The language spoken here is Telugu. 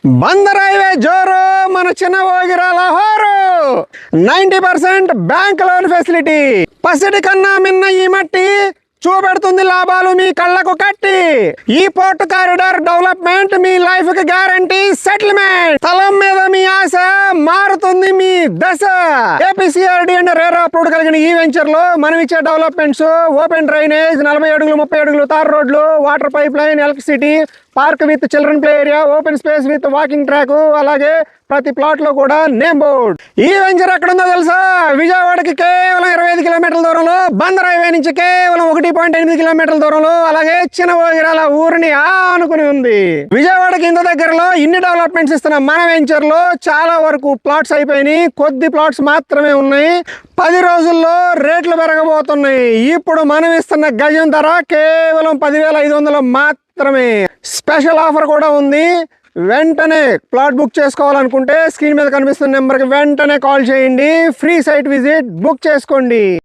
బందర్ హైవే జోరు మన చిన్న ఓగిరాల హోరు 90% బ్యాంక్ లోన్ ఫెసిలిటీ పసిడి కన్నా మిన్న ఈ మట్టి చూపెడుతుంది లాభాలు మీ కళ్ళకు కట్టి ఈ పోర్ట్ కారిడార్ డెవలప్మెంట్ మీ లైఫ్ కి గ్యారంటీ సెటిల్మెంట్ స్థలం మీద మీ ఆశ మారుతుంది మీ దశ ఏపీసీఆర్డీ అండ్ రేరా అప్రూవ్డ్ కలిగిన ఈ వెంచర్ లో మనం ఇచ్చే డెవలప్మెంట్స్ ఓపెన్ డ్రైనేజ్ 40 అడుగులు 30 అడుగులు తార్ రోడ్లు water pipe line electricity park with children play area open space with walking track అలాగే ప్రతి ప్లాట్ లో కూడా నేమ్ బోర్డ్ ఈ వెంచర్ ఎక్కడుందో తెలుసా విజయవాడకి కేవలం 25 కిలోమీటర్ల దూరంలో బందర్ హైవే నుంచి కేవలం 1.8 కిలోమీటర్ల దూరంలో అలాగే చిన్న ఓగిరాల ఊరిని ఆనుకుని ఉంది విజయవాడకి ఇంత దగ్గరలో ఇన్ని డెవలప్మెంట్స్ ఇస్తున్న మన వెంచర్ లో చాలా వరకు ప్లాట్స్ అయిపోయినాయి కొద్ది ప్లాట్స్ మాత్రమే ఉన్నాయి 10 రోజుల్లో రేట్లు పెరగబోతున్నాయి ఇప్పుడు మనం ఇస్తున్న గజం ధర కేవలం 10,500 మాత్రమే స్పెషల్ ఆఫర్ కూడా ఉంది వెంటనే ప్లాట్ బుక్ చేసుకోవాలనుకుంటే స్క్రీన్ మీద కనిపిస్తున్న నెంబర్కి వెంటనే కాల్ చేయండి ఫ్రీ సైట్ విజిట్ బుక్ చేసుకోండి